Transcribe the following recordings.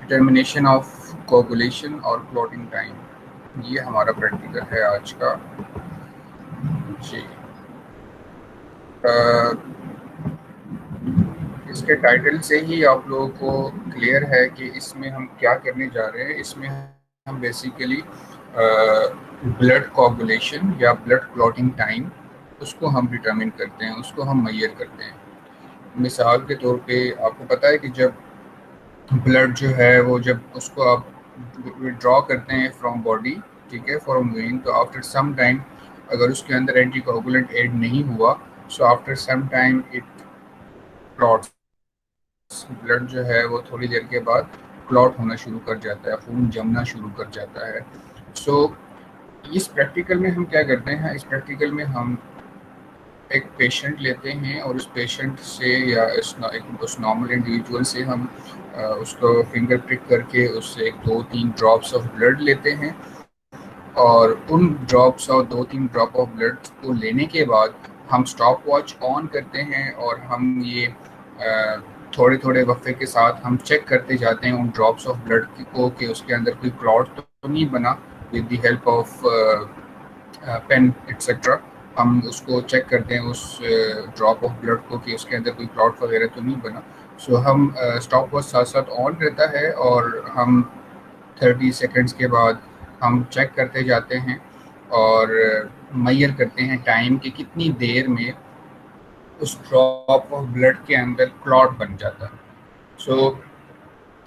Determination of coagulation और clotting time, ये हमारा प्रैक्टिकल है आज का जी। इसके टाइटल से ही आप लोगों को क्लियर है कि इसमें हम क्या करने जा रहे हैं। इसमें हम बेसिकली ब्लड कोगुलेशन या ब्लड क्लॉटिंग टाइम उसको हम डिटरमिन करते हैं, उसको हम मेजर करते हैं। मिसाल के तौर पे आपको पता है कि जब ब्लड जो है वो जब उसको आप विड्रॉ करते हैं फ्रॉम बॉडी, ठीक है, फ्रॉम वेन, तो आफ्टर सम टाइम अगर उसके अंदर एंटी कोगुलेंट ऐड नहीं हुआ, so after some time it clots. Blood जो है वो थोड़ी देर के बाद क्लॉट होना शुरू कर जाता है, खून जमना शुरू कर जाता है। सो इस प्रैक्टिकल में हम क्या करते हैं, इस प्रैक्टिकल में हम एक पेशेंट लेते हैं और उस पेशेंट से या उस नॉर्मल इंडिविजुअल से हम उसको फिंगर प्रिक करके उससे एक 2-3 ड्रॉप्स ऑफ ब्लड लेते हैं, और उन ड्रॉप्स और 2-3 ड्रॉप ऑफ ब्लड को लेने के बाद हम स्टॉप वॉच ऑन करते हैं और हम ये थोड़े थोड़े वक्फे के साथ हम चेक करते जाते हैं उन ड्रॉप्स ऑफ ब्लड को कि उसके अंदर कोई क्लॉट तो नहीं बना। With the help of pen etcetera हम उसको चेक करते हैं उस ड्रॉप ऑफ ब्लड को कि उसके अंदर कोई क्लॉट वगैरह तो नहीं बना। सो हम स्टॉप वॉच साथ साथ ऑन रहता है और हम 30 सेकंड्स के बाद हम चेक करते जाते हैं और मेजर करते हैं टाइम कि कितनी देर में उस ड्रॉप ऑफ ब्लड के अंदर क्लॉट बन जाता है। सो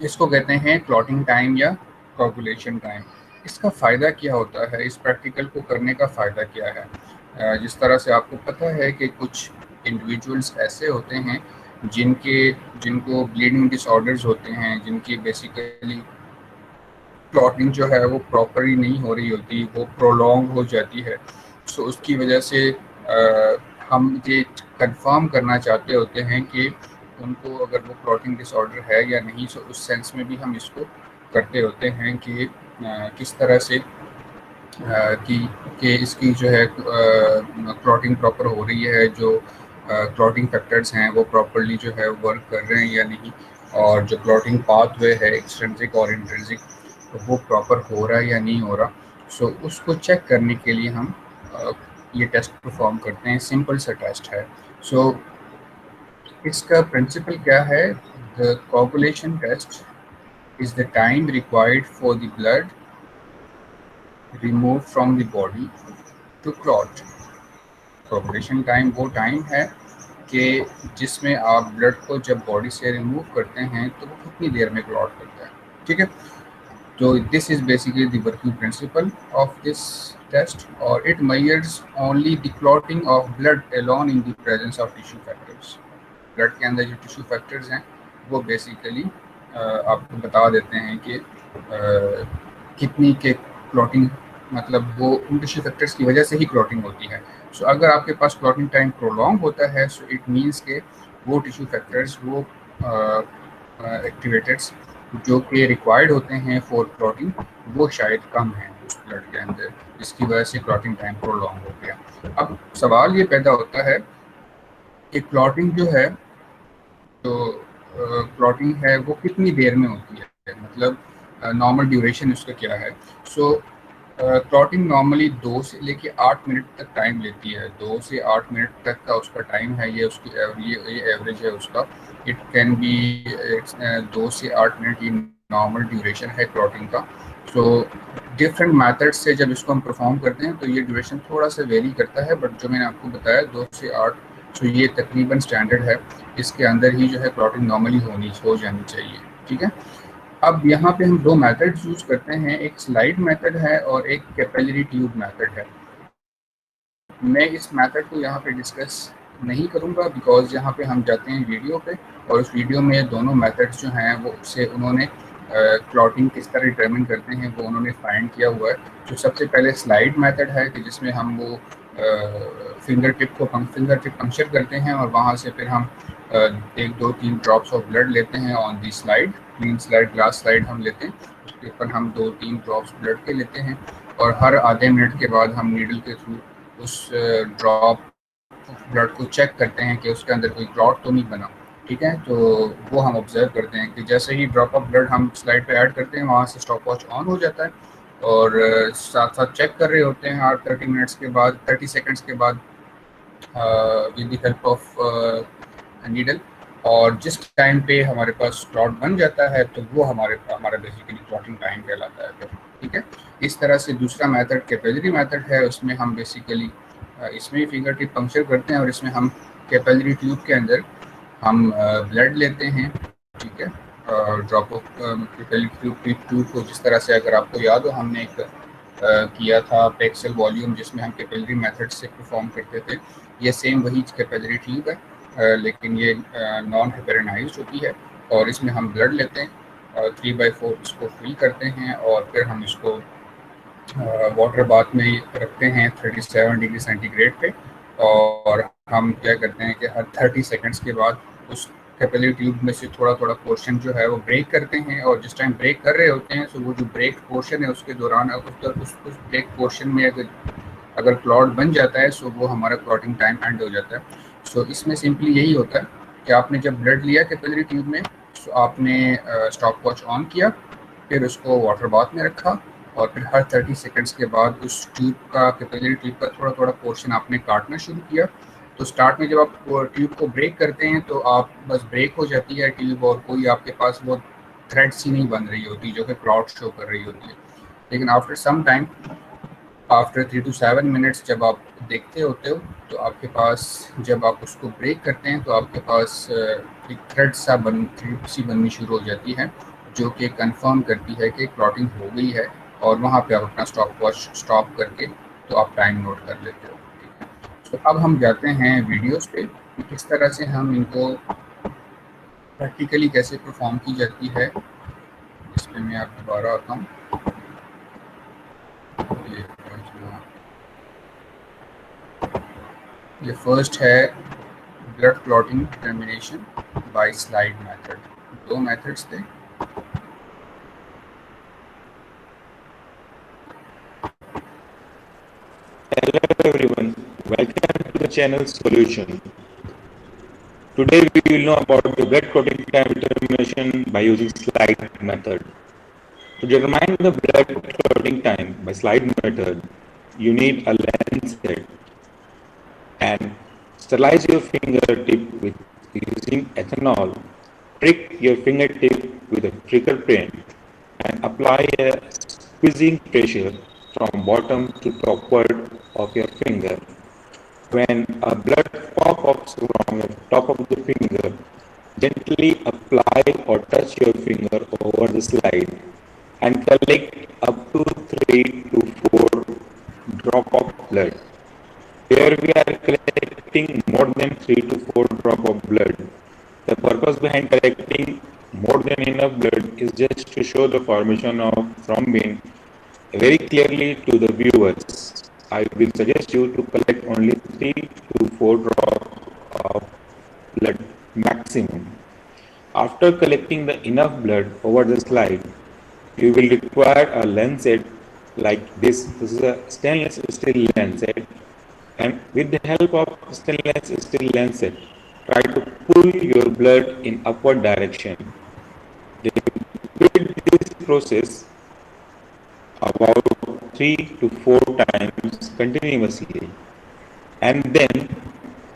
इसको कहते हैं क्लॉटिंग टाइम या कोगुलेशन टाइम। इसका फ़ायदा क्या होता है, इस प्रैक्टिकल को करने का फ़ायदा क्या है? जिस तरह से आपको पता है कि कुछ इंडिविजुअल्स ऐसे होते हैं जिनको ब्लीडिंग डिसऑर्डर्स होते हैं, जिनकी बेसिकली क्लॉटिंग जो है वो प्रॉपरली नहीं हो रही होती, वो प्रोलॉन्ग हो जाती है। सो उसकी वजह से हम ये कंफर्म करना चाहते होते हैं कि उनको अगर वो क्लॉटिंग डिसऑर्डर है या नहीं। सो उस सेंस में भी हम इसको करते होते हैं कि किस तरह से कि इसकी जो है क्लॉटिंग प्रॉपर हो रही है, जो क्लॉटिंग फैक्टर्स हैं वो प्रॉपरली जो है वर्क कर रहे हैं या नहीं, और जो क्लॉटिंग पाथवे है एक्सट्रिंसिक और इंट्रिंसिक तो वो प्रॉपर हो रहा है या नहीं हो रहा। सो उसको चेक करने के लिए हम ये टेस्ट परफॉर्म करते हैं। सिंपल सा टेस्ट है। सो इसका प्रिंसिपल क्या है? The coagulation test is the time required for the blood remove from the body to clot. Coagulation time वो टाइम है कि जिसमें आप ब्लड को जब बॉडी से रिमूव करते हैं तो वो कितनी देर में क्लॉट करता है, ठीक है। So this is basically the working principle of this test, or it measures only the clotting of blood alone in the presence of tissue factors. Blood के अंदर जो tissue factors हैं वो basically आपको बता देते हैं कि कितनी के clotting, मतलब वो उन tissue factors की वजह से ही clotting होती है। So अगर आपके पास clotting time prolong होता है, so it means के वो tissue factors वो एक्टिवेटेड्स जो कि रिक्वायर्ड होते हैं फॉर क्लॉटिंग वो शायद कम है उस ब्लड के अंदर, जिसकी वजह से क्लॉटिंग टाइम प्रोलॉन्ग हो गया। अब सवाल ये पैदा होता है कि क्लॉटिंग जो है, तो क्लॉटिंग है वो कितनी देर में होती है, मतलब नॉर्मल ड्यूरेशन उसका क्या है। सो क्लॉटिंग नॉर्मली 2 से लेके 8 मिनट तक टाइम लेती है। 2 से 8 मिनट तक का उसका टाइम है, ये उसकी ये एवरेज है उसका। इट कैन बी 2 से 8 मिनट, ये नॉर्मल ड्यूरेशन है क्लॉटिंग का। सो डिफरेंट मेथड से जब इसको हम परफॉर्म करते हैं तो ये ड्यूरेशन थोड़ा सा वेरी करता है, बट जो मैंने आपको बताया 2 से 8, सो ये तकरीबन स्टैंडर्ड है। इसके अंदर ही जो है क्लॉटिंग नॉर्मली हो जानी चाहिए, ठीक है। अब यहाँ पे हम 2 मेथड यूज करते हैं, एक स्लाइड मेथड है और एक कैपिलरी ट्यूब मेथड है। मैं इस मेथड को यहाँ पे डिस्कस नहीं करूँगा बिकॉज यहाँ पे हम जाते हैं वीडियो पे, और उस वीडियो में दोनों मेथड्स जो हैं वो उससे उन्होंने क्लॉटिंग किस तरह डिटरमिन करते हैं वो उन्होंने फाइंड किया हुआ है। जो सबसे पहले स्लाइड मेथड है कि जिसमें हम वो फिंगर टिप पंक्चर करते हैं और वहाँ से फिर हम 1, 2, 3 ड्रॉप्स ऑफ ब्लड लेते हैं on the slide, clean slide, glass slide हम लेते हैं, उसके ऊपर हम 2-3 ड्रॉप्स ब्लड के लेते हैं और हर आधे मिनट के बाद हम नीडल के थ्रू उस ड्रॉप ब्लड को चेक करते हैं कि उसके अंदर कोई क्लॉट तो नहीं बना। ठीक है, तो वो हम ऑब्जर्व करते हैं कि जैसे ही ड्रॉप ऑफ ब्लड हम स्लाइड पे ऐड करते हैं, वहाँ से स्टॉप वॉच ऑन हो जाता है और साथ साथ चेक कर रहे होते हैं हर 30 मिनट्स के बाद, 30 सेकेंड्स के बाद, with the help of needle. और जिस टाइम पे हमारे पास क्लॉट बन जाता है तो वो हमारा बेसिकली क्लॉटिंग टाइम कहलाता है फिर। ठीक है, इस तरह से दूसरा मेथड कैपिलरी मेथड है, उसमें हम बेसिकली इसमें फिंगर टिप पंक्चर करते हैं और इसमें हम कैपिलरी ट्यूब के अंदर हम ब्लड लेते हैं। ठीक है, ड्रॉप ऑफ कैपिलरी ट्यूब को जिस तरह से, अगर आपको याद हो, हमने एक किया था पेक्सेल वॉल्यूम जिसमें हम कैपिलरी मेथड से परफॉर्म करते थे, ये सेम वही कैपिलरी ट्यूब है, लेकिन ये नॉन हेपेरिनाइज्ड होती है और इसमें हम ब्लड लेते हैं, 3/4 इसको फिल करते हैं और फिर हम इसको वाटर बाथ में रखते हैं 37 डिग्री सेंटीग्रेड पे। और हम क्या करते हैं कि हर 30 सेकंड्स के बाद उस कैपिलरी ट्यूब में से थोड़ा थोड़ा पोर्शन जो है वो ब्रेक करते हैं, और जिस टाइम ब्रेक कर रहे होते हैं तो वो जो ब्रेक पोर्शन है उसके दौरान उस ब्रेक पोर्शन में अगर क्लॉट बन जाता है सो वो हमारा क्लॉटिंग टाइम एंड हो जाता है। सो इसमें सिंपली यही होता है कि आपने जब ब्लड लिया कैपिलरी ट्यूब में, सो आपने स्टॉप वॉच ऑन किया, फिर उसको वाटर बाथ में रखा और फिर हर 30 सेकंड्स के बाद उस ट्यूब का, कैपिलरी ट्यूब का थोड़ा थोड़ा पोर्शन आपने काटना शुरू किया। तो स्टार्ट में जब आप ट्यूब को ब्रेक करते हैं तो आप बस ब्रेक हो जाती है ट्यूब और कोई आपके पास वो थ्रेड्स ही नहीं बन रही होती जो कि क्लॉट शो कर रही होती है। लेकिन after some time, after 3 to 7 minutes जब आप देखते होते हो तो आपके पास, जब आप उसको ब्रेक करते हैं तो आपके पास एक थ्रेड सी बननी शुरू हो जाती है जो कि कंफर्म करती है कि क्लॉटिंग हो गई है, और वहाँ पे आप अपना स्टॉप वॉच स्टॉप करके तो आप टाइम नोट कर लेते हो। ठीक है, तो अब हम जाते हैं वीडियोस पे कि किस तरह से हम इनको प्रैक्टिकली कैसे परफॉर्म की जाती है। इस पर मैं आप दोबारा आता हूँ। ये फर्स्ट है blood clotting determination by slide method. दो मेथड्स थे। Hello everyone, welcome to the channel Solution. Today we will know about the blood clotting time determination by using slide method. To determine the blood clotting time by slide method, you need a lancet and sterilize your fingertip with using ethanol. Prick your fingertip with a trigger pin and apply a squeezing pressure from bottom to topward of your finger. When a blood pop-ups from the top of the finger, gently apply or touch your finger over the slide and collect up to 3 to 4 drop of blood. Here we are collecting more than 3 to 4 drop of blood. The purpose behind collecting more than enough blood is just to show the formation of thrombin very clearly to the viewers. I will suggest you to collect only 3 to 4 drops of blood maximum. After collecting the enough blood over the slide, you will require a lancet like this. This is a stainless steel lancet, and with the help of stainless steel lancet, try to pull your blood in upward direction. Repeat this process about 3 to 4 times continuously, and then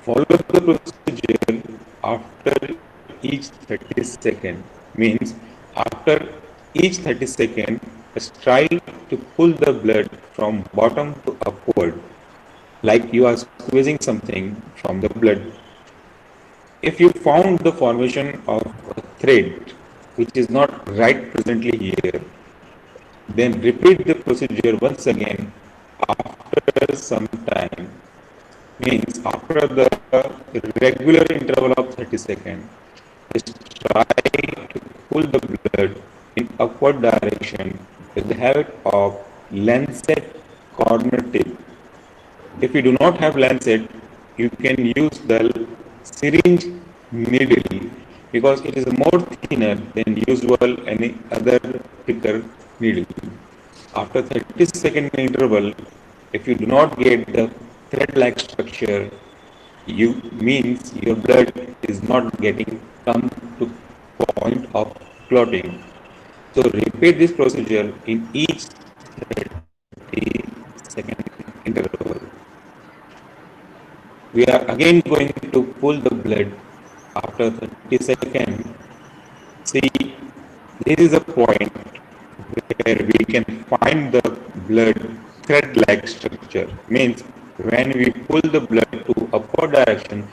follow the procedure after each 30 seconds. Means after each 30 seconds, try to pull the blood from bottom to upward, like you are squeezing something from the blood. If you found the formation of a thread which is not right presently here, then repeat the procedure once again after some time. Means after the regular interval of 30 seconds, try to pull the blood in upward direction with the help of lancet corner tip. If you do not have lancet, you can use the syringe needle because it is more thinner than usual any other thicker needle. After 30-second interval, if you do not get the thread-like structure, you means your blood is not getting come to point of clotting. So repeat this procedure in each 30-second interval. We are again going to pull the blood after 30 seconds. See, this is a point where we can find the blood thread-like structure. Means when we pull the blood to upward direction,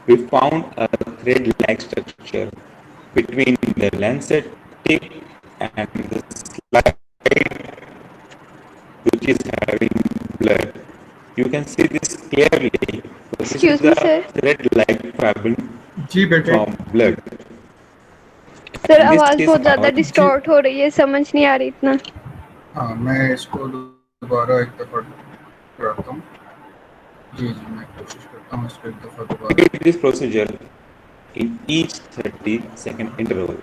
we found a thread-like structure between the lancet tip and the slide which is having blood. You can see this clearly. So this is Excuse me, the sir. thread-like fabric जी बेटे। from blood. Sir And this आवाज is बहुत ज्यादा our distort हो रही है, समझ नहीं आ रही इतना। हाँ, मैं इसको दोबारा एक दफ़ा कराता हूँ। जी जी, मैं कोशिश करता हूँ इसको एक दफ़ा दोबारा। repeat this procedure in each 30-second interval.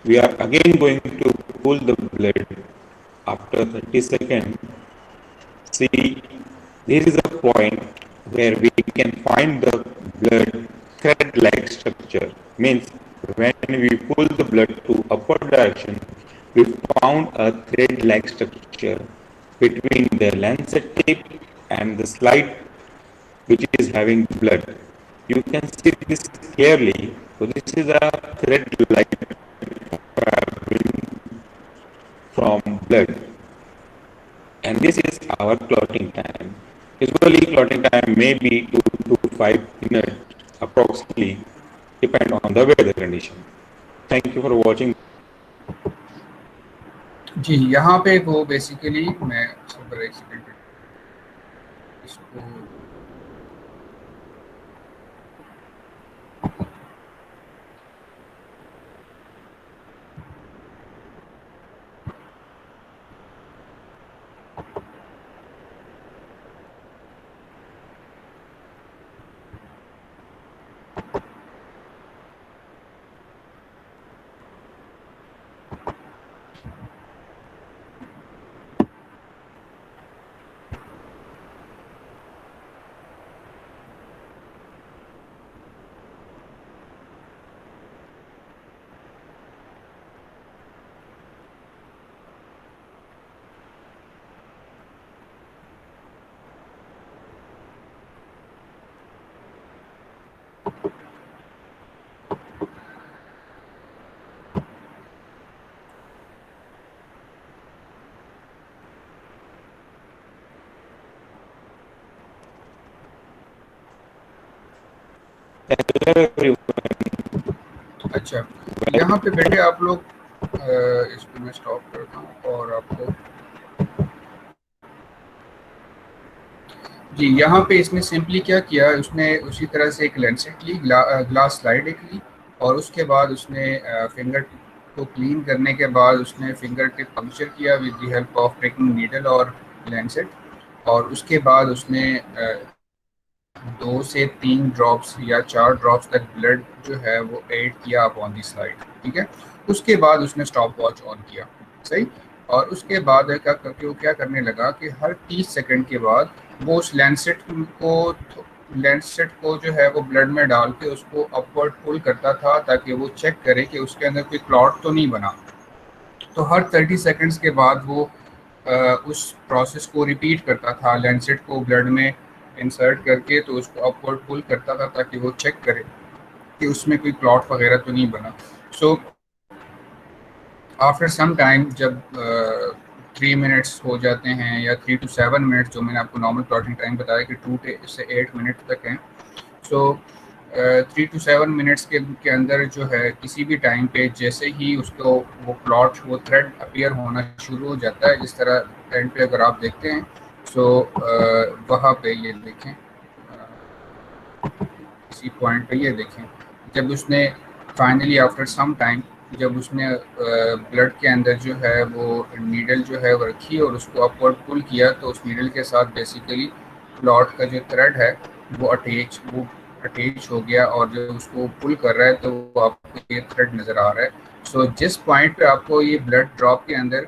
We are again going to pull the blood after 30 seconds. See, this is a point where we can find the blood thread-like structure. Means when we pull the blood to upward direction, we found a thread-like structure between the lancet tip and the slide which is having blood. You can see this clearly. So this is a thread-like fabric from blood, and this is our clotting time. Usually clotting time may be 2 to 5 minutes approximately, depend on the weather condition. Thank you for watching. जी, यहाँ पे वो basically मैं simple एक second इसको अच्छा, यहाँ पे बेटे आप लोग इसको मैं स्टॉप करता हूँ और आपको जी, यहाँ पे इसने सिंपली क्या किया, उसने उसी तरह से एक लेंसेट ली, ग्लास स्लाइड एक ली और उसके बाद उसने फिंगर को क्लीन करने के बाद उसने फिंगर टिप पंक्चर किया with the help of taking needle और लेंसेट, और उसके बाद उसने 2 से 3 ड्रॉप्स या 4 ड्रॉप्स तक ब्लड जो है वो ऐड किया अपॉन दी स्लाइड, ठीक है। उसके बाद उसने स्टॉप वॉच ऑन किया, सही। और उसके बाद क्या करके वो क्या करने लगा कि हर 30 सेकंड के बाद वो उस लेंसेट को जो है वो ब्लड में डाल के उसको अपवर्ड पुल करता था ताकि वो चेक करे कि उसके अंदर कोई क्लॉट तो नहीं बना। तो हर 30 सेकंड्स के बाद वो उस प्रोसेस को रिपीट करता था, लेंसेट को ब्लड में इंसर्ट करके तो उसको अपवर्ड पुल करता था ताकि वो चेक करे कि उसमें कोई क्लॉट वगैरह तो नहीं बना। सो आफ्टर सम टाइम जब 3 मिनट्स हो जाते हैं या 3 to 7 मिनट्स, जो मैंने आपको नॉर्मल क्लॉटिंग टाइम बताया कि 2 से 8 मिनट तक हैं, सो 3 to 7 मिनट्स के अंदर जो है किसी भी टाइम पे जैसे ही उसको वो क्लॉट वो थ्रेड अपीयर होना शुरू हो जाता है, जिस तरह एंड पे अगर आप देखते हैं सो वहाँ पे ये देखें, इसी पॉइंट पे ये देखें, जब उसने फाइनली आफ्टर सम टाइम जब उसने ब्लड के अंदर जो है वो नीडल जो है वो रखी और उसको अपवर्ड पुल किया तो उस नीडल के साथ बेसिकली क्लॉट का जो थ्रेड है वो अटैच हो गया और जो उसको पुल कर रहा है तो वो आपको ये थ्रेड नज़र आ रहा है। सो जिस पॉइंट पे आपको ये ब्लड ड्रॉप के अंदर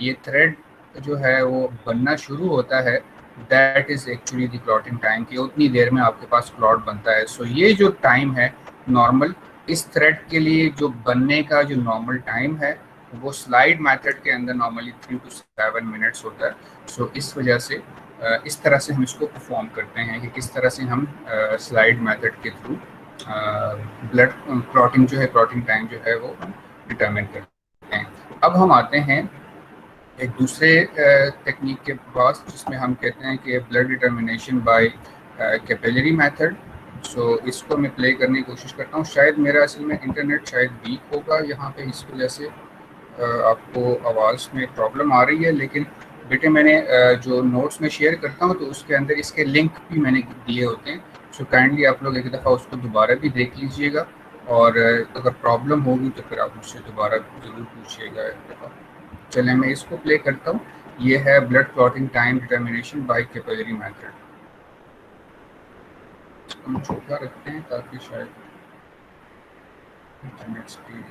ये थ्रेड जो है वो बनना शुरू होता है, that is actually the clotting time, कि उतनी देर में आपके पास क्लॉट बनता है। सो ये जो टाइम है नॉर्मल इस थ्रेड के लिए जो बनने का जो नॉर्मल टाइम है वो स्लाइड मेथड के अंदर नॉर्मली 3 to 7 मिनट्स होता है। सो इस वजह से इस तरह से हम इसको परफॉर्म करते हैं कि किस तरह से हम स्लाइड मेथड के थ्रू ब्लड क्लॉटिंग जो है, क्लॉटिंग टाइम जो है वो हम डिटरमिन करते हैं। अब हम आते हैं एक दूसरे टेक्निक के पास जिसमें हम कहते हैं कि blood determination by capillary method. So इसको मैं प्ले करने की कोशिश करता हूँ। शायद मेरा असल में इंटरनेट शायद वीक होगा यहाँ पे, इस वजह से आपको आवाज़ में प्रॉब्लम आ रही है। लेकिन बेटे मैंने जो नोट्स में शेयर करता हूँ तो उसके अंदर इसके लिंक भी मैंने दिए होते हैं। सो काइंडली आप लोग एक दफ़ा उसको दोबारा भी देख लीजिएगा, और अगर प्रॉब्लम होगी तो फिर आप मुझसे दोबारा ज़रूर पूछिएगा एक दफ़ा। चलें मैं इसको प्ले करता हूँ। ये है blood clotting time determination by capillary method. हम छोटा रखते हैं ताकि शायद इंटरनेट स्पीड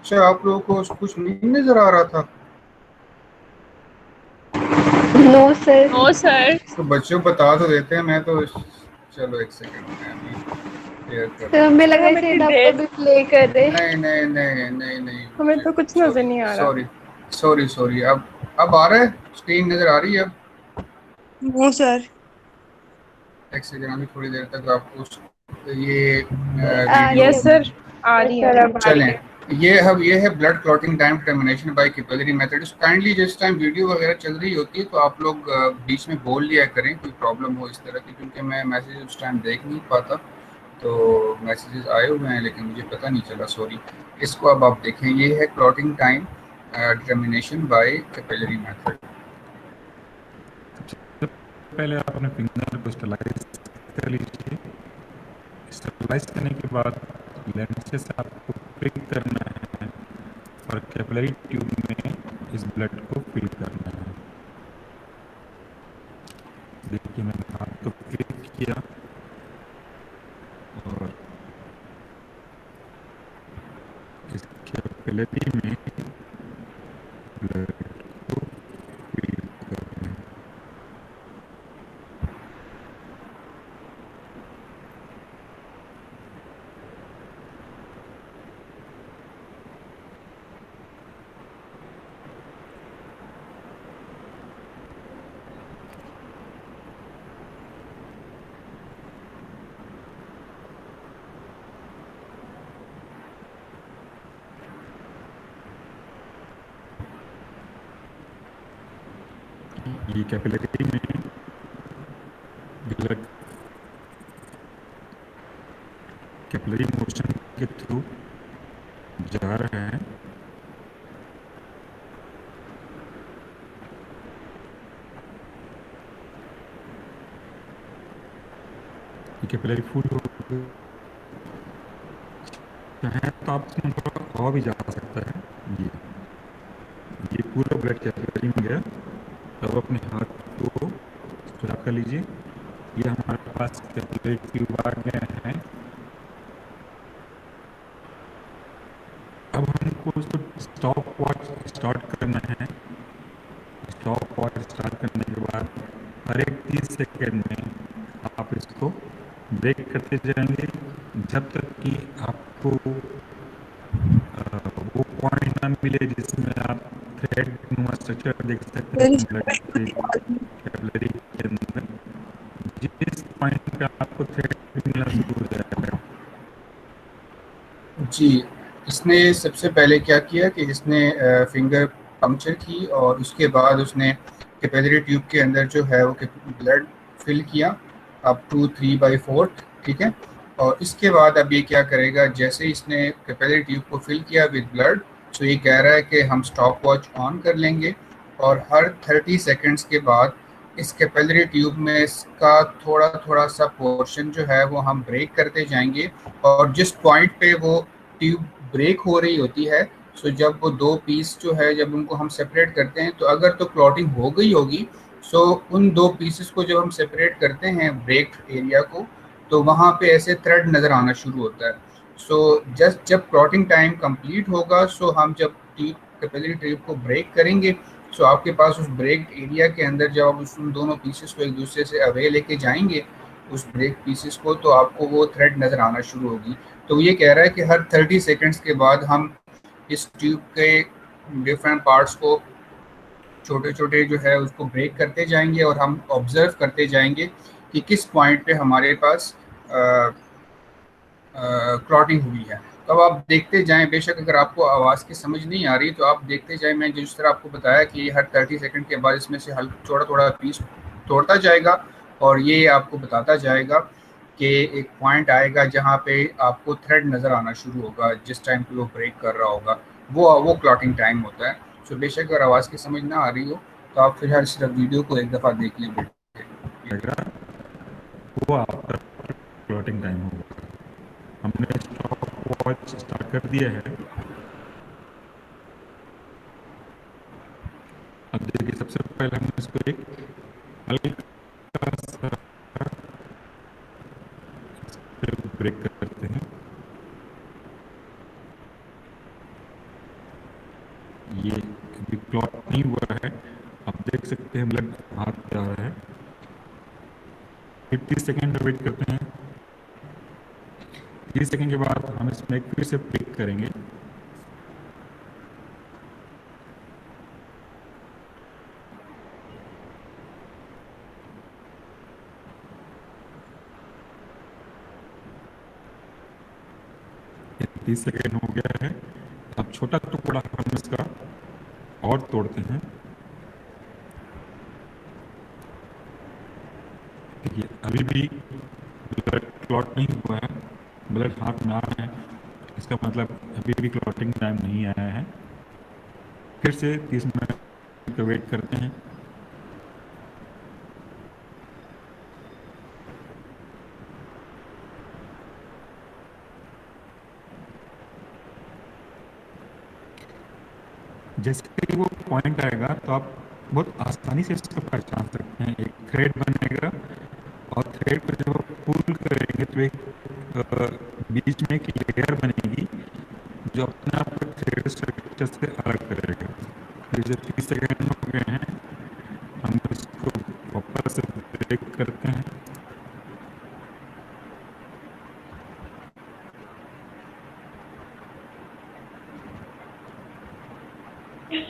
अच्छा, आप लोगों को कुछ नहीं नजर आ रहा था? No sir. No sir. तो बच्चों बता तो देते हैं, मैं तो चलो एक सेकंड में अभी शेयर कर सर रहा हूँ। हमें सर लगा हम इसे इतनी आप देर, अभी प्ले कर रहे। नहीं नहीं नहीं नहीं नहीं, हमें तो कुछ नजर सॉरी नहीं आ रहा। Sorry sorry sorry. अब आ रहा है, स्क्रीन नजर आ रही है अब? No sir. एक सेकंड, अभी थोड़ी देर तक आपको ये आ रही वीडियो है यस अभी। सर, आ यस रही है। सर अब आ रही चलें। है। ये है blood clotting time determination by capillary method. Kindly जिस टाइम वीडियो वगैरह चल रही होती है तो आप लोग बीच में बोल लिया करें, कोई प्रॉब्लम हो इस तरह की, क्योंकि मैं मैसेज उस टाइम देख नहीं पाता। तो मैसेजेस आए हुए हैं लेकिन मुझे पता नहीं चला, सॉरी। इसको अब आप देखें, ये है clotting time determination by capillary method. पहले आप अपने फिंगर को स्टेलाइज कर लीजिए। स्टेलाइज करने के बाद लेंस से आपको पिक करना है और कैपिलरी ट्यूब में इस ब्लड को फिल करना है। देखिए मैंने हाथ को क्लिक किया और इस कैपिलरी में ब्लड को फिल करना है। ये कैपिलरी में ब्लड कैपिलरी मोशन के थ्रू जा रहा है। ये कैपिलरी फुल हो चाहे तो आप इसमें थोड़ा और भी जा सकता है। ये पूरा ब्लड कैपिलरी में गया। अब अपने हाथ को सुधा कर लीजिए। ये हमारे पास कैपिलरी ट्यूब आ गए हैं। अब हमको उसको स्टॉप वॉच स्टार्ट करना है। स्टॉप वॉच स्टार्ट करने के बाद हर एक 30 सेकेंड में आप इसको ब्रेक करते जाएंगे जब तक कि आपको वो पॉइंट ना मिले जिसमें आप थ्रेड नुमा स्ट्रक्चर देख सकते हैं ब्लड के कैपिलरी के अंदर। जिस पॉइंट पे आपको थ्रेड मिलना शुरू हो जाएगा। जी, इसने सबसे पहले क्या किया कि इसने फिंगर पंक्चर की और उसके बाद उसने कैपिलरी ट्यूब के अंदर जो है वो ब्लड फिल किया अप टू 3/4, ठीक है। और इसके बाद अब ये क्या करेगा, जैसे इसने कैपिलरी ट्यूब को फिल किया विद ब्लड, तो ये कह रहा है कि हम स्टॉप वॉच ऑन कर लेंगे और हर 30 सेकेंड्स के बाद इस कैपिलरी ट्यूब में इसका थोड़ा थोड़ा सा पोर्शन जो है वो हम ब्रेक करते जाएंगे। और जिस पॉइंट पे वो ट्यूब ब्रेक हो रही होती है, सो जब वो दो पीस जो है जब उनको हम सेपरेट करते हैं तो अगर तो क्लॉटिंग हो गई होगी, सो उन दो पीसेस को जब हम सेपरेट करते हैं ब्रेक एरिया को, तो वहाँ पे ऐसे थ्रेड नज़र आना शुरू होता है। सो जस्ट जब क्लॉटिंग टाइम कंप्लीट होगा, सो हम जब ट्यूब कैपिलरी ट्यूब को ब्रेक करेंगे, सो आपके पास उस ब्रेक एरिया के अंदर जब आप उन दोनों पीसेस को एक दूसरे से अवे लेके जाएंगे उस ब्रेक पीसेस को, तो आपको वो थ्रेड नज़र आना शुरू होगी। तो ये कह रहा है कि हर 30 सेकंड्स के बाद हम इस ट्यूब के डिफरेंट पार्ट्स को छोटे छोटे जो है उसको ब्रेक करते जाएंगे और हम ऑब्जर्व करते जाएंगे कि किस पॉइंट पे हमारे पास क्लॉटिंग हुई है। तो अब आप देखते जाएं, बेशक अगर आपको आवाज़ की समझ नहीं आ रही तो आप देखते जाएं। मैं जिस तरह आपको बताया कि हर 30 सेकंड के बाद इसमें से हल्का थोड़ा थोड़ा पीस तोड़ता जाएगा और ये आपको बताता जाएगा कि एक पॉइंट आएगा जहाँ पे आपको थ्रेड नज़र आना शुरू होगा जिस टाइम पे वो ब्रेक कर रहा होगा, वो क्लॉटिंग टाइम होता है। सो बेशक अगर आवाज़ की समझ ना आ रही हो तो आप फिलहाल सिर्फ वीडियो को एक दफ़ा देख लें। वो आपका क्लॉटिंग टाइम होगा। हमने स्टॉप वॉच स्टार्ट कर दिया है। अब देखिए सबसे पहले हम इसको एक हल्का सा ब्रेक करते हैं। नहीं हुआ है, आप देख सकते हैं ब्लड हाथ पे आ रहा है। 30 सेकेंड वेट करते हैं। 30 सेकेंड के बाद हम इसमें एक फिर से पिक करेंगे। ये 30 सेकेंड हो गया है। अब छोटा टुकड़ा हम इसका और तोड़ते हैं। देखिए अभी भी ब्लड क्लॉट नहीं हुआ है, ब्लड हाथ में आ रहा है, इसका मतलब अभी भी क्लॉटिंग टाइम नहीं आया है। फिर से 30 मिनट का वेट करते हैं। जैसे ही वो पॉइंट आएगा तो आप बहुत आसानी से इसको पहचान सकते हैं। एक थ्रेड बनेगा और थ्रेड पर जब आप पुल करेंगे तो एक बीच में एक लेयर बनेगी जो अपने आप को थ्रेड स्ट्रक्चर से अलग करेगा। फिर जब 30 सेकेंड हो गए हैं हम इसको वापस से ब्रेक करते हैं।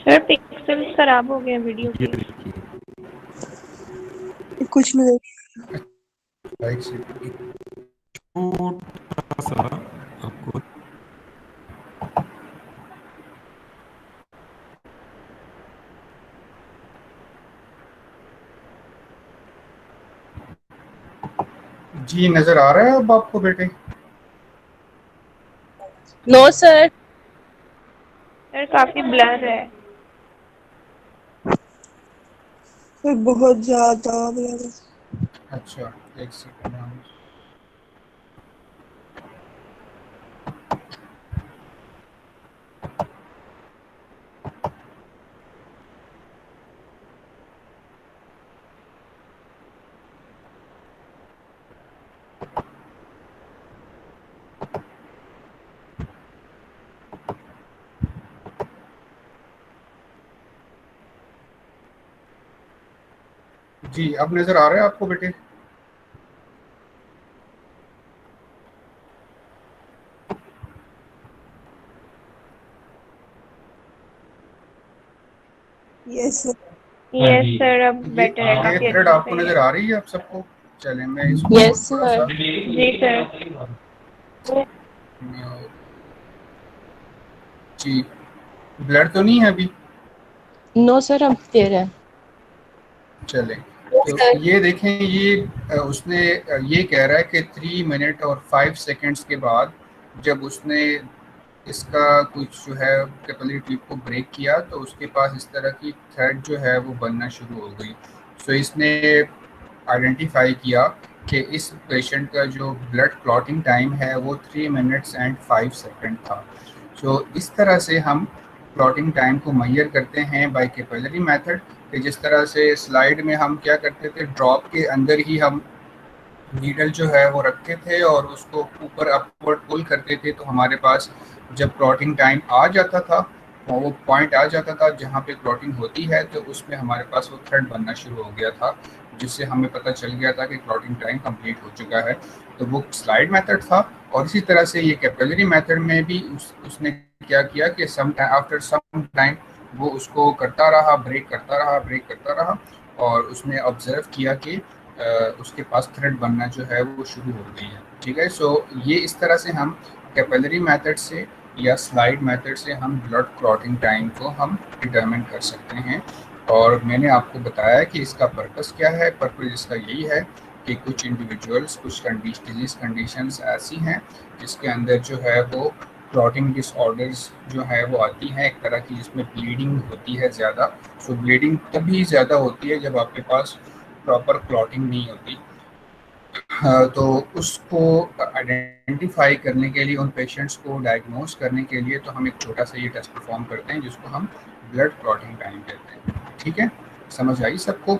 सर पिक्सेल्स खराब हो गए वीडियो ये के। देखिए कुछ नहीं। लाइक से छोटा सा आपको जी नजर आ रहा है अब आपको बेटे? No sir. सर काफी ब्लर है। सर बहुत ज्यादा ब्लर है। अच्छा एक सेकंड हम जी अब नजर आ रहा है आपको बेटे? Yes sir. यस सर अब बेटर है, ये काफी थ्रेड अच्छा आपको है। नजर आ रही है आप सबको? चलें मैं इसको यस थोड़ा सा सर। जी सर। जी ब्लड तो नहीं है अभी? नो सर अब क्लियर है। चलें तो ये देखें ये उसने ये कह रहा है कि 3 मिनट और 5 सेकंड्स के बाद जब उसने इसका कुछ जो है कैपिलरी ट्यूब को ब्रेक किया तो उसके पास इस तरह की थ्रेड जो है वो बनना शुरू हो गई। सो इसने आइडेंटिफाई किया कि इस पेशेंट का जो ब्लड क्लॉटिंग टाइम है वो 3 मिनट्स एंड 5 सेकंड था। सो इस तरह से हम क्लॉटिंग टाइम को मेजर करते हैं बाय कैपिलरी मेथड। कि जिस तरह से स्लाइड में हम क्या करते थे, ड्रॉप के अंदर ही हम नीडल जो है वो रखते थे और उसको ऊपर अपवर्ड पुल करते थे तो हमारे पास जब क्लॉटिंग टाइम आ जाता था वो पॉइंट आ जाता था जहाँ पे क्लॉटिंग होती है तो उसमें हमारे पास वो थ्रेड बनना शुरू हो गया था जिससे हमें पता चल गया था कि क्लॉटिंग टाइम कंप्लीट हो चुका है। तो वो स्लाइड मेथड था। और इसी तरह से ये कैपिलरी मेथड में भी उसने क्या किया कि some time after some time वो उसको करता रहा, ब्रेक करता रहा और उसने ऑब्जर्व किया कि उसके पास थ्रेड बनना जो है वो शुरू हो गई है। ठीक है, सो ये इस तरह से हम कैपिलरी मेथड से या स्लाइड मेथड से हम ब्लड क्लॉटिंग टाइम को हम डिटरमिन कर सकते हैं। और मैंने आपको बताया कि इसका पर्पस क्या है। पर्पस इसका यही है कि कुछ इंडिविजुअल्स कुछ डिजीज कंडीशंस ऐसी हैं जिसके अंदर जो है वो क्लॉटिंग डिसऑर्डर्स जो है वो आती हैं एक तरह की जिसमें ब्लीडिंग होती है ज़्यादा। सो ब्लीडिंग तभी ज़्यादा होती है जब आपके पास प्रॉपर क्लॉटिंग नहीं होती। तो उसको आइडेंटिफाई करने के लिए उन पेशेंट्स को डायग्नोस करने के लिए तो हम एक छोटा सा ये टेस्ट परफॉर्म करते हैं जिसको हम ब्लड क्लॉटिंग टाइम कहते हैं। ठीक है, समझ आई सबको?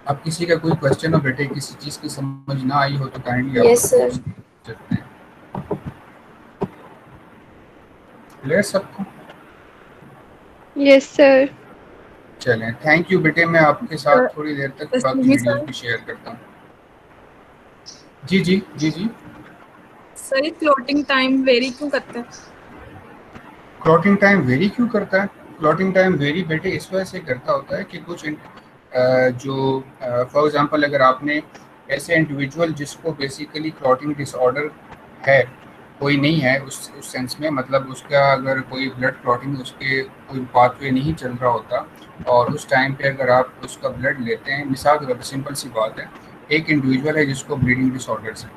अब किसी का कोई क्वेश्चन हो बेटे, किसी चीज़ की समझ ना आई हो तो काइंडली आप यस सर। सकते हैं। क्लियर सबको? Yes sir. चलें, थैंक यू बेटे। मैं आपके साथ थोड़ी देर तक बाकी वीडियोस सर भी शेयर करता हूँ। जी जी जी जी। सर क्लोटिंग टाइम वेरी क्यों करता है? क्लॉटिंग टाइम वेरी क्यों करता है? क्लॉटिंग टाइम वेरी बेटे इस वजह से करता होता है कि कुछ जो फॉर एग्जांपल अगर आपने ऐसे इंडिविजुअल जिसको बेसिकली क्लॉटिंग डिसऑर्डर है, कोई नहीं है उस सेंस में, मतलब उसका अगर कोई ब्लड क्लॉटिंग उसके कोई पाथवे नहीं चल रहा होता, और उस टाइम पे अगर आप उसका ब्लड लेते हैं, मिसाल के तौर पर सिंपल सी बात है, एक इंडिविजुअल है जिसको ब्लीडिंग डिसऑर्डर्स है,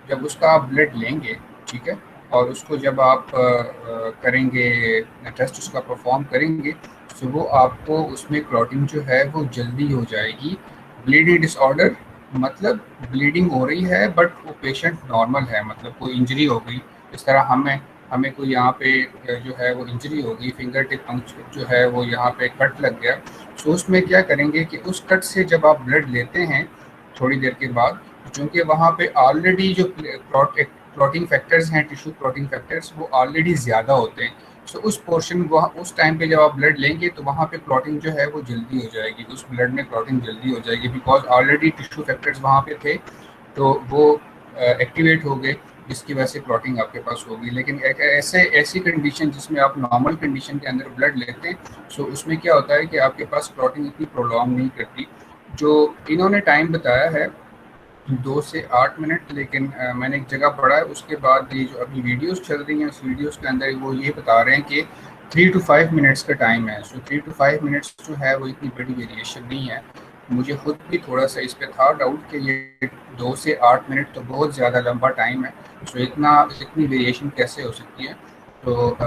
जब उसका आप ब्लड लेंगे, ठीक है, और उसको जब आप करेंगे टेस्ट उसका परफॉर्म करेंगे, तो वो आपको उसमें क्लॉटिंग जो है वो जल्दी हो जाएगी। ब्लीडिंग डिसऑर्डर मतलब ब्लीडिंग हो रही है बट वो पेशेंट नॉर्मल है, मतलब कोई इंजरी हो गई, इस तरह हमें कोई यहाँ पे जो है वो इंजरी हो गई, फिंगर टिप पंक्चर जो है वो यहाँ पे कट लग गया, तो उसमें क्या करेंगे कि उस कट से जब आप ब्लड लेते हैं थोड़ी देर के बाद, चूँकि वहाँ पे ऑलरेडी जो क्लॉटिंग फैक्टर्स हैं, टिश्यू क्लॉटिंग फैक्टर्स, वो ऑलरेडी ज़्यादा होते हैं, सो उस पोर्शन वहाँ उस टाइम पे जब आप ब्लड लेंगे तो वहाँ पे क्लॉटिंग जो है वो जल्दी हो जाएगी, उस ब्लड में क्लॉटिंग जल्दी हो जाएगी, बिकॉज ऑलरेडी टिश्यू फैक्टर्स वहाँ पे थे, तो वो एक्टिवेट हो गए, जिसकी वजह से क्लॉटिंग आपके पास होगी। लेकिन एक ऐसी कंडीशन जिसमें आप नॉर्मल कंडीशन के अंदर ब्लड लेते हैं, सो उसमें क्या होता है कि आपके पास क्लॉटिंग इतनी प्रोलॉन्ग नहीं करती। जो इन्होंने टाइम बताया है 2 से 8 मिनट, लेकिन मैंने एक जगह पढ़ा है, उसके बाद ये जो अभी वीडियोस चल रही हैं उस वीडियोस के अंदर वो ये बता रहे हैं कि 3 to 5 मिनट्स का टाइम है। सो 3 to 5 मिनट्स जो है वो इतनी बड़ी वेरिएशन नहीं है। मुझे खुद भी थोड़ा सा इस पर था डाउट कि ये 2 से 8 मिनट तो बहुत ज़्यादा लंबा टाइम है, सो इतनी वेरिएशन कैसे हो सकती है। तो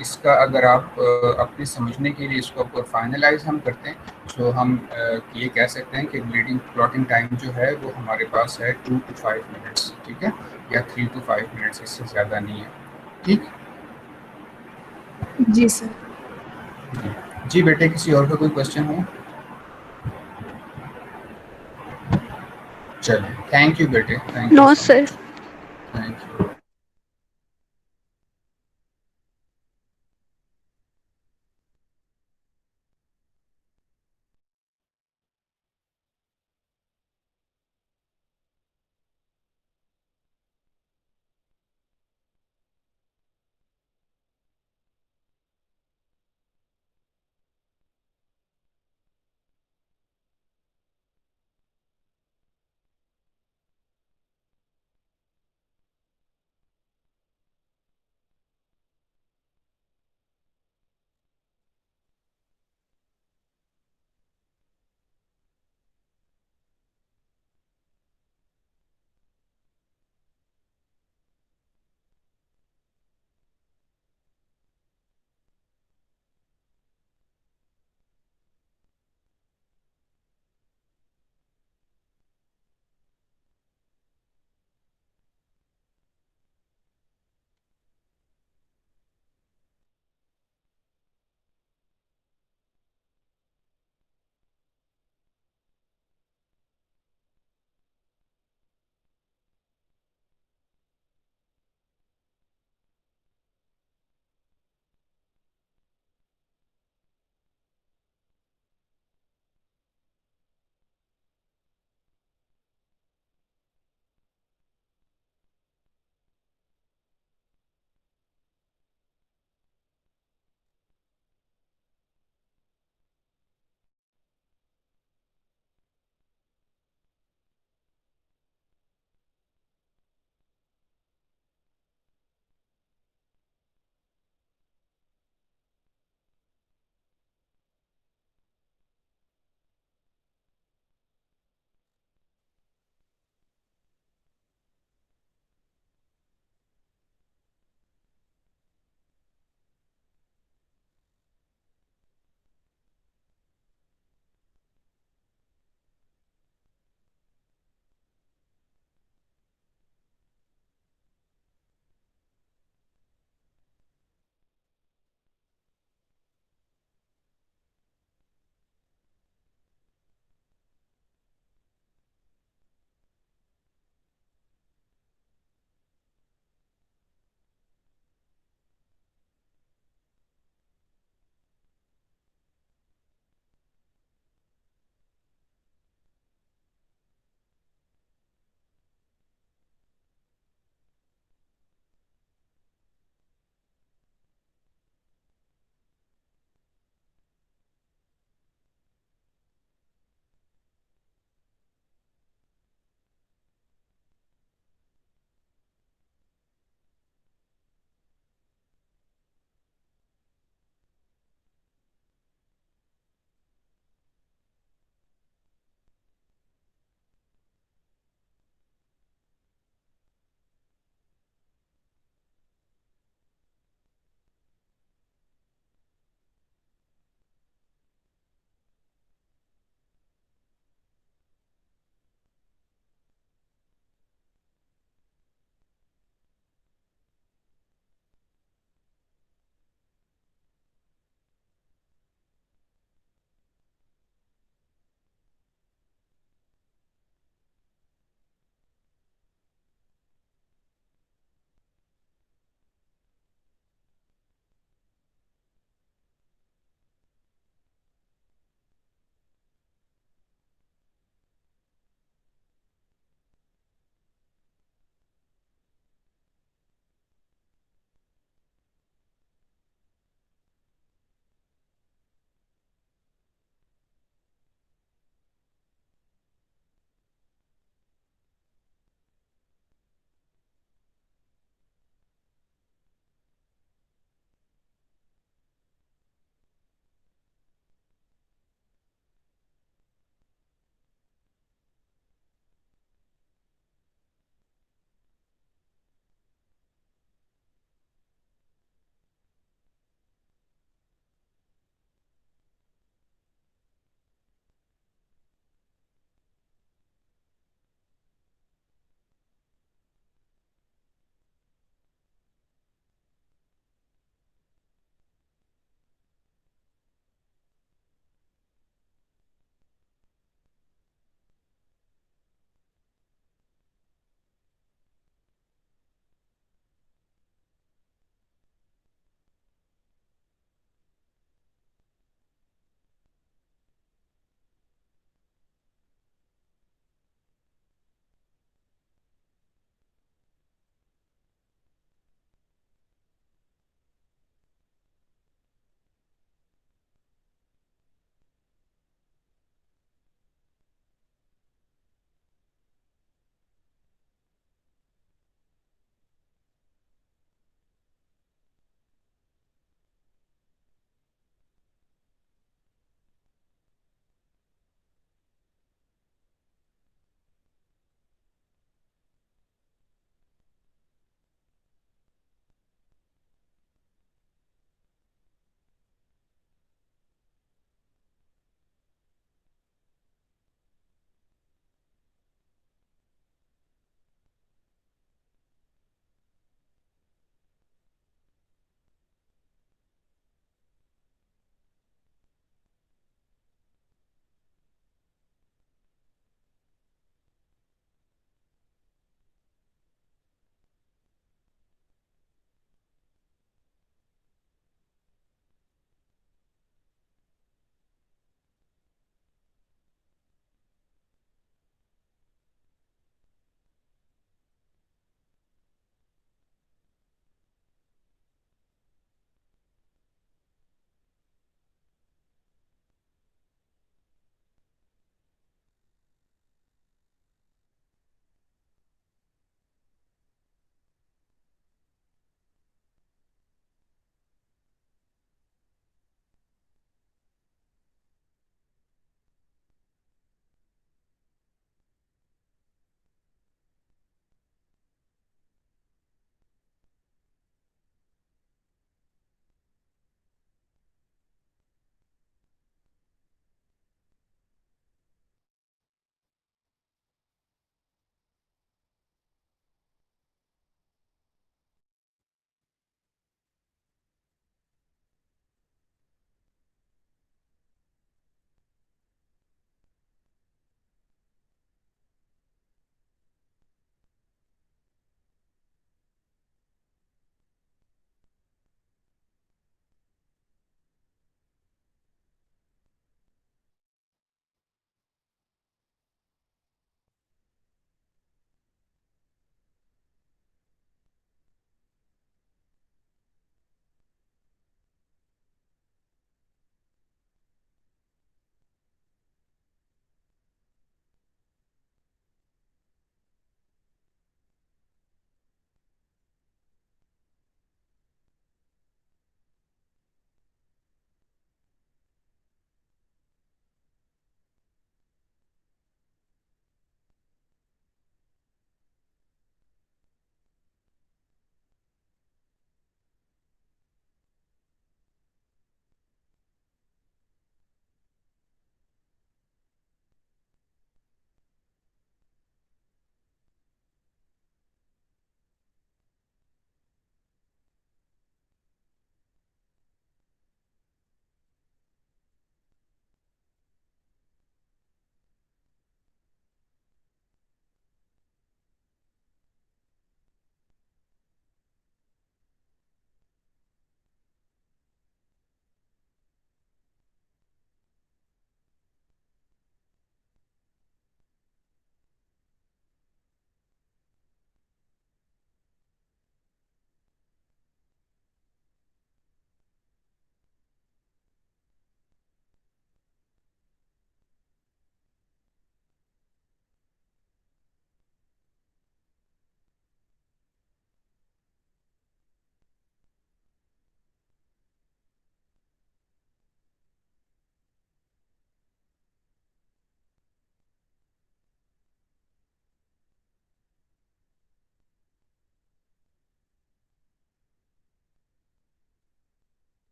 इसका अगर आप अपने समझने के लिए इसको अगर फाइनलाइज हम करते हैं, सो हम ये कह सकते हैं कि ब्लीडिंग क्लॉटिंग टाइम जो है वो हमारे पास है 2 to 5 मिनट्स, ठीक है, या 3 to 5 मिनट्स, इससे ज़्यादा नहीं है। ठीक जी सर। जी बेटे, किसी और का कोई क्वेश्चन हो? चलिए, थैंक यू बेटे, thank you. No sir. Thank you.